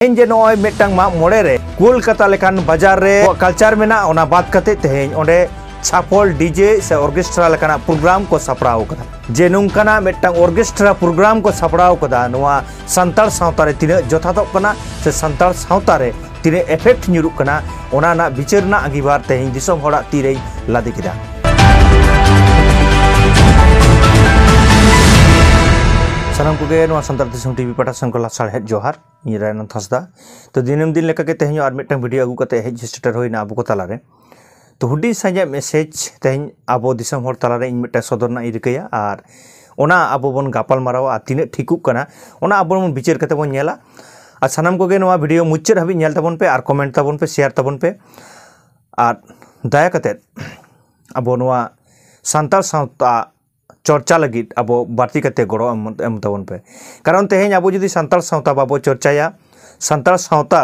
तेहें जे नॉय मिटटांग माग मोड़े रे कोलकाता लेकान बाजार रे कल्चर मेना ओना बात कते तेहें ओंडे छापल डीजे से ऑर्केस्ट्रा लेकाना प्रोग्राम को सपड़ाव कदा जे नुंकाना मिटटांग ऑर्केस्ट्रा प्रोग्राम को सपड़ाव कदा नोआ संताल सावता रे तिना जथातक कना से संताल सावता रे तिना इफेक्ट न्यूरुक कना ओना ना बिचार ना आगिबार तेहें दिसम होड़ा तीरे लादे किदा सानाम को गे संताल दिसम टीवी पाटा संकला साढ़े जोहार इन रायनंद हंसदा तो दिनम दिन लेका के तेहें और मिटटांग वीडियो अगू कते हेज स्टार्टर होइना अबो को तालारे तो हुडी साजे मेसेज तेहें अबो दिसम होड़ तालारे इन मिटटा सदरना इरिकया और ओना अबो बन गापाल मारावा तिने ठिकुक कना ओना अबो बन बिचार कते बन नेला और सानाम को गे नोआ वीडियो मुच्चर हाबि नेल ताबन पे और कमेंट ताबन पे शेयर ताबन पे और दया कते अबो नोआ संताल सावता चर्चा लगित अबो बाती कते गड़ो एम ताबन पे कारण तेहें अबो जुदी संताल सावता बाबो चर्चाया संताल सावता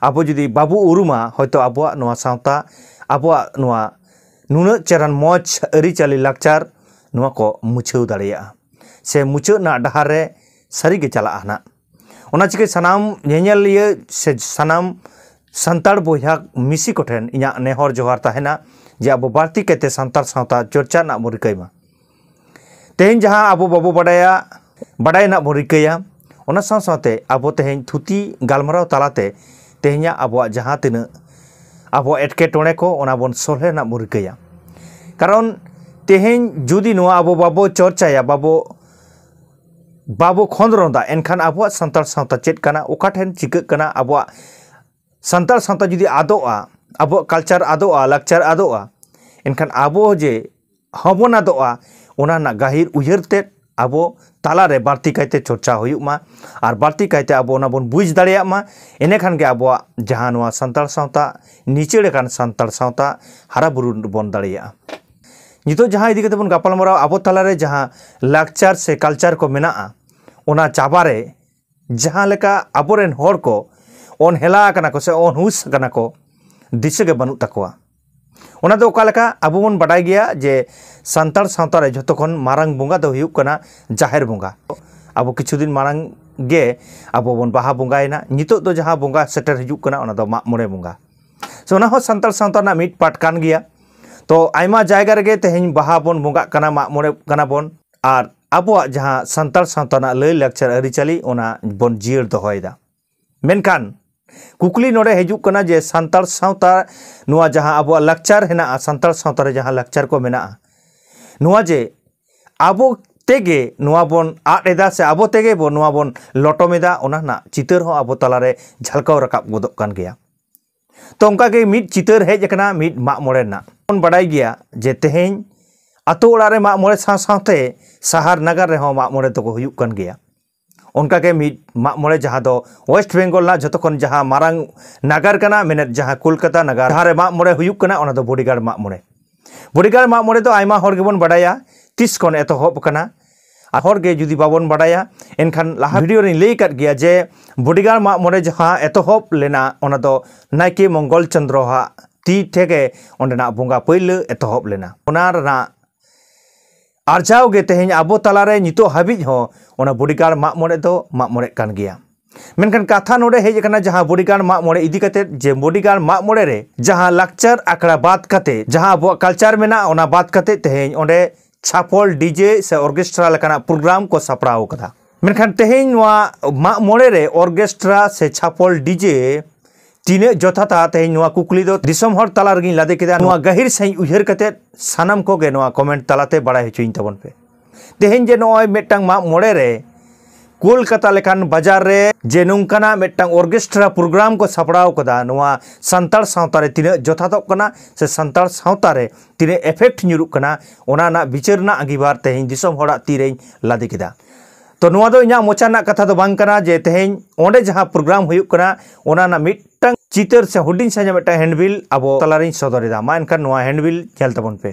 अबो जुदी बाबू उरुमा होयतो अबो नोआ सावता अबो नोआ नुना चेरान मौज अरिचाली लाकचार नोआ को मुछाव दाड़िया से मुछाव ना डहार रे सारी के चला ना ओना चिके सनाम नेनेल लिये से सनाम संताल बोया मिसी कोठेन इना नेहर जोहार ताहेना जे अबो बाती कते संताल सावता चर्चा ना मुरिकैमा तेहें जहाँ अबो बाबो बड़ाय ना बोरिकया ओना साव सावते अबो तेहें थुती गालमराव तालाते तेहें अबो जहाँ तिना अबो एटकेटोणे को ओना बोन सोल्हे ना बोरिकया कारण तेहें जुदी नोआ अबो बाबो चर्चाया बाबो खंद्रोंदा एनखान अबो संताल सावता चेत कना ओका ठेन चिकक कना अबो संताल सावता जुदी आदोआ अबो कल्चर आदोआ लाकचार आदोआ एनखान अबो जे हबन आदोआ ओना ना गाहिर उयहरते अबो तालारे बाड़ती कायते चर्चा हुयुमा और बाड़ती कायते अबो ओना बोन बुझ दाड़ेयामा एनेखान गे अबो जहां नोआ संताल सावता नीचेड़े कान संताल सावता हारा बुरु बोन दाड़ेया नितो जहां इदी कते बोन गापालमाराव अबो तालारे जहां लाकचार से कल्चर को मेनाआ ओना चाबारे जहां लेका अबोरेन होड़ को ओन हेला कना को से ओन हुस कना को दिशा गे बनु तकवा ओना दो ओका लेका अबो बोन बाडाय गया जे संताल सावता रे जतखन मारांग बोंगा दो हुयुक कना जाहेर बोंगा अबो किछु दिन मारांग गे अबो बोन बाहा बोंगायना नितो दो जहां बोंगा सेटर हिजुक कना ओना दो माग मोड़े बोंगा सो ओना हो संताल सावता ना मिट पाट कान गया तो आयमा जायगा रे तेहें बाहा बोन बोंगा कना माग मोड़े कना बोन और अबो जहां संताल सावता ना लय लाकचार अरिचाली ओना बोन जियर दोहयदा मेनखान कुकली नोड़े हिजुक कना जे संताल सावता नुआ जहां अबो लाकचार हेना संताल सावता रे जहां लाकचार को मेना नुआ जे अबो तेगे नुआ बोन आडेदा से अबो तेगे बो नुआ बोन लटोमेदा ओना ना चितर हो अबो तालारे झलकाव रकाब गोदक कान गया तो उनका के मिट चितर हेज कना मिट माग मोड़े ना बोन बाडाय गया जे तेहें अतो ओड़ा रे माग मोड़े सावते शहर नगर रे हो माग मोड़े तो को हुयुक कान गया उनका के मिट माग मोड़े जहां दो वेस्ट बेंगल ना जतखन जहां मारांग नगर कना मेने जहां कोलकाता नगर जहां रे माग मोड़े हुयुक कना ओना दो बॉडीगार्ड माग मोड़े तो आयमा होड़ गेबोन बाडाया तीस खन एतहब कना और होड़ गे जुदी बाबोन बाडाया एनखान लाहा वीडियो रे लई काट गया जे बॉडीगार्ड माग मोड़े जहां एतहब लेना ओना दो नायके मंगल चंद्र हा ती ठेगे ओंडेना बोंगा पहिले एतहब लेना ओना रना आरजाव गे तेहें अबो तालारे नितो हाबिज हो ओना बॉडीगार्ड माग मोड़े दो माग मोड़े कान गया मेनखान कथा नोड़े हेज कना जहां बॉडीगार्ड माग मोड़े इदी कते जे बॉडीगार्ड माग मोड़े रे जहां लाकचार आकड़ा बात कते जहां अबो कल्चर मेना ओना बात कते तेहें ओंडे छापल डीजे से ऑर्केस्ट्रा लेकाना प्रोग्राम को सपड़ाव कदा मेनखान तेहें नोआ माग मोड़े रे ऑर्केस्ट्रा से छापल डीजे तीने जथाता तेहें नोआ कुकली दो दिसम हर ताला रगिन लादे केदा नोआ गहिर सही उयहर कते सानाम को गे नोआ कमेंट तालाते बाड़ाय हचुइन ताबन पे तेहें जे नोय मेटटांग माग मोड़े रे कोलकाता लेकान बाजार रे जे नुंकाना मेटटांग ऑर्केस्ट्रा प्रोग्राम को सपड़ाव कदा नोआ संताल सावता रे तिने जथातक कना से संताल सावता रे तिने इफेक्ट न्यूरुक कना ओना ना बिचार ना आगिबार तेहें दिसम होड़ा तीरे लादे केदा तो नोआ दो इना मोचा ना कथा दो बांग कना जे तेहें ओंडे जहां प्रोग्राम हुयुक कना ओना ना मिटटांग चितर से हुडिन साजा मेटा हैंडबिल अबो तालारिन सदरेदा मा एनखान नोआ हैंडबिल खेल ताबन पे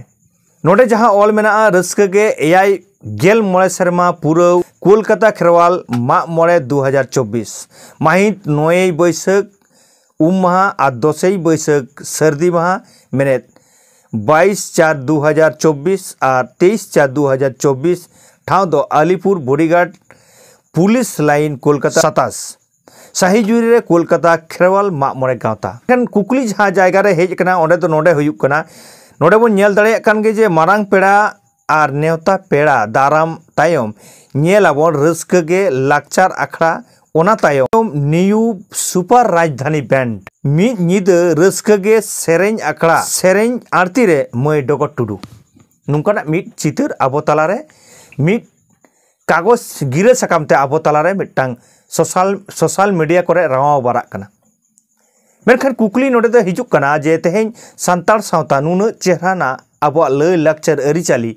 नोडे जहां ऑल मेना रस्के गे एआई गेल मोड़े शर्मा पूरा कोलकाता खेरवाल माग मोड़े 2024 माहित 9 बैसाख उम माहा और 10 बैसाख सर्दी माहा मेने 22/4/2024 और 23/4/2024 ठाव दो Alipur bodyguard police line Kolkata 27 शाही जुरी रे कोलकाता खेरवाल माग मोड़े गावता एन कुकली जहाँ जायगा रे हेज कना ओंडे तो नोडे हुयुक कना नोडे बोन नेल दाड़ेयाग कान गे जे मारांग पेड़ा आर नेवता पेड़ा दाराम तायम नेलाबोन रस्क गे लाकचार आखड़ा ओना तायम न्यू सुपर राजधानी बैंड मिद निद रस्क गे सेरेंज आखड़ा सेरेंज आरती रे मई डगर टुडू नुंकाना मिद चितर आबो तालारे मिद कागज गिरा साकामते आबो तालारे मिदटांग सोशल मीडिया करे रावा बाराग कना मेनखान कुकली नोडे दो हिजुक कना जे तेहें सान्ताड़ सावता नुना चेहराना आबो लय लाकचार अरिचाली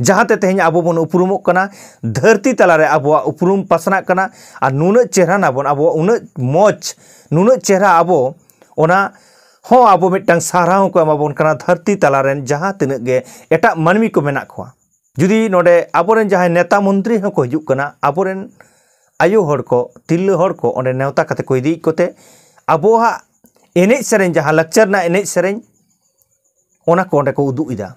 जहाँते तेहें आबो बन उपरुमोग कना धरती तलारे आबो उपरुम पासना कना और नुना चेहराना बन आबो उना मौज नुना चेहरा आबो ओना हो आबो मिदटांग साराव को एमाबोन कना धरती तलारेन जहाँ तिनाग गे एटा मानमी को मेनाग खोआ जुदी नोडे आबोरेन जहाँ नेता मंत्री हको हिजुक कना आबोरेन आयो हर को तिल्ला हर को ओंडे नेवता कते को इदी कोते आबोहा एनेज सेरेंज जहाँ लाकचार ना एनेज सेरेंज ओना को ओंडे को उदुग इदा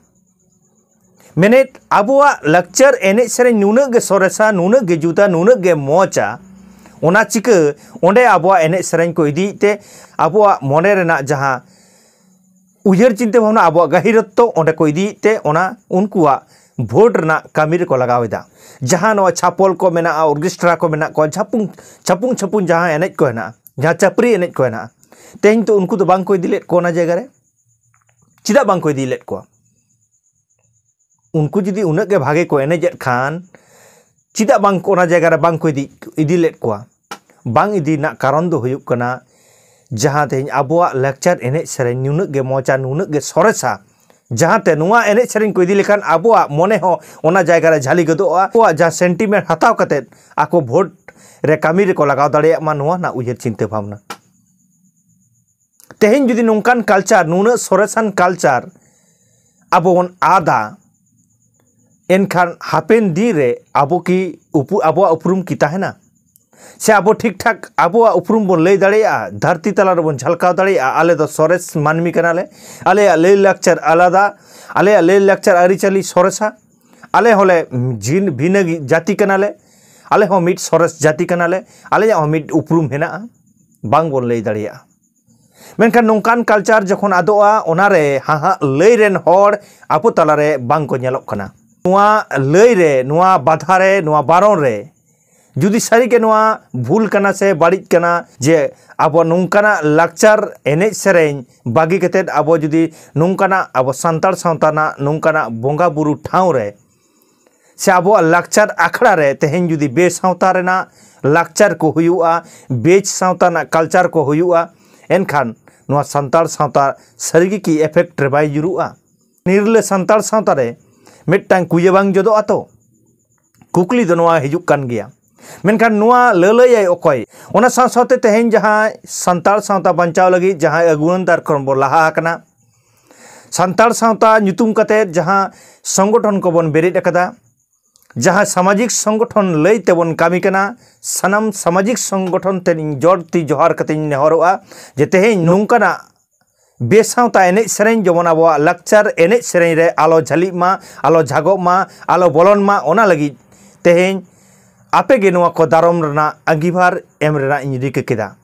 मेनेट आबोआ लाकचार एनेज सेरेंज नुनाग गे सोरेसा नुनाग गे जुदा नुनाग गे मोचा ओना चिका ओंडे आबोआ एनेज सेरेंज को इदी ते आबोआ मने रेना जहाँ उयहर चिंता भावना आबोआ गहिरत्व ओंडे को इदी ते ओना उनकुआ भोट रना कामी रे को लगावेदा जहाँ नवा छापल को मेना ऑर्केस्ट्रा को मेना को छपुंग छपुंग जहाँ एनेज को हेना जहाँ चपरी एनेज को हेना तेहें तो उनको तो बांग को इदिलेट को ना जगह रे चिदा बांग को इदिलेट को उनको जुदी उनक गे भागे को एनेजेट खान चिदा बांग को ना जगह रे बांग को इदिलेट को बांग इदी ना कारण दो हुयुक कना जहाँ तेहें आबोआ लाकचार एनेज सेरेंज नुनक गे मोचा नुनक गे सोरेसा जहाँ ते नुआ एनेज सेरेंज को इदी लेखान आबोआ मने हो ओना जायगा रे झाली गदोआ आबोआ जहाँ सेंटिमेंट हताव कते आको भोट रे कामी रे को लगाव दाड़ेयाग मा नुआ ना उयहर चिंता भावना तेहें जुदी नोंकान कल्चार नुना सोरेसान कल्चार आबो बन आदा एनखान हापेन दिन रे आबो की आबोआ उपरुम की ताहेना से आबो ठीक ठाक आबोआ उपरुम बन लय दाड़ेया धरती तला रे बन झलकाव दाड़ेया आले दो सोरेस मानमी कनाले आले लय लाकचार आलादा आले लय लाकचार आरिचाली सोरेसा आले होले जिन भिन्न जाति कनाले आले हो मिट सोरेस जाति कनाले आले हो मिट उपरुम हेना बांग बन लय दाड़ेया मेनखान नोंकान कल्चार जखन आदोआ ओनारे हाहा लय रेन हर आबो तालारे बांग को नेलोग कना नुआ लय रे नुआ बाधा रे नुआ बारण रे जुदी सारी के नुआ भूल कना से बाड़िज कना जे आबो नोंकाना लाकचार एनेज सेरेंज बागी कते आबो जुदी नोंकाना आबो सान्ताड़ सावताना नोंकाना बोंगा बुरु ठाव रे से आबो लाकचार आखड़ा रे तेहें जुदी बेसावता रेना लाकचार को हुयुआ बेच सावताना कल्चार को हुयुआ एनखान नुआ सान्ताड़ सावता सारिगे की एफेक्ट रे बाय जुरुआ निर्ले सान्ताड़ सावता रे मिदटांग कुया बांग जदोआ तो कुकली दो नुआ हिजुक कान गया मेनखान नुआ ललय अकय ओना सावते तेहें जहाँ सान्ताड़ सावता बंचाव लगी जहाँ अगुनदार कोन बो लाहा आकना सान्ताड़ सावता ᱧᱩᱛᱩᱢ कते जहाँ संगठन को बन बेरेद अकदा जहाँ सामाजिक संगठन लय तेबन कामी कना सनम सामाजिक संगठन ते जोड़ती जोहार कते नेहरोआ जे तेहें नोंकाना बेसावता एनेज सेरेंज जमन आबोआ लाकचार एनेज सेरेंज रे आलो झाली मा आलो झागो मा आलो बोलन मा ओना लगी तेहें आपे गे नुआ को दारम रना अंगीभार एम रेना इन रिका केदा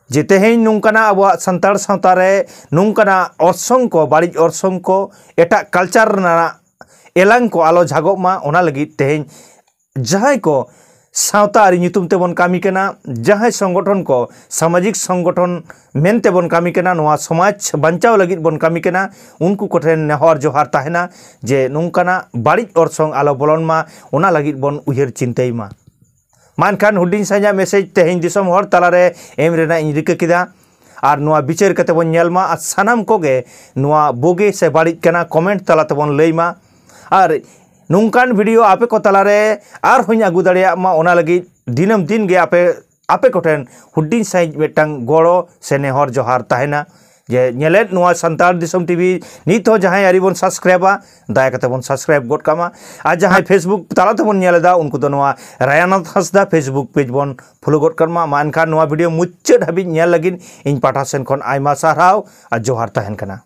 जे तेहें नोंकाना आबोआ सान्ताड़ सावता रे नोंकाना अर्सों को बाड़िज अर्सों को एटा कल्चार रना एलांग को आलो झागो मा ओना लगी तेहें जहाँ को सावता आरी ᱧᱩᱛᱩᱢ तेबन कामी कना जहाँ संगठन को सामाजिक संगठन मेन तेबन कामी कना नुआ समाज बंचाव लगी बन कामी कना उनको कोठेन नेहर जोहार ताहेना जे नोंकाना बाड़िज अर्सों आलो बोलन मा ओना लगी बन उयहर चिंताई मा मानखान हुडिंग साइजा मेसेज तेहें दिसम हर तालारे एम रेना इन रिका केदा और नुआ बिचार कते बन नेल मा सानाम कोगे नुआ बोगे से बाड़िज कना कमेंट ताला तेबन लय मा और नोंकान वीडियो आपे को तालारे आर होኝ आगु दाड़ेया मा ओना लगी दिनम दिन गे आपे कोठेन हुडिंग साइज मिदटांग गड़ो से नेहर जोहार ताहेना जे नेलेद नुआ सान्ताड़ दिसम टीवी नित हो जहाँ आरी बन सब्सक्राइबा दाया कते बन सब्सक्राइब गड कामा और जहाँ फेसबुक ताला तेबन नेलेदा उनको तो नुआ रायानाथ हांसदा फेसबुक पेज बन फॉलो गड कामा मानखान नुआ वीडियो मुच्चाद हाबि नेल लगी इन पाठा सेन खन आयमा सारहाव और जोहार ताहेन कना।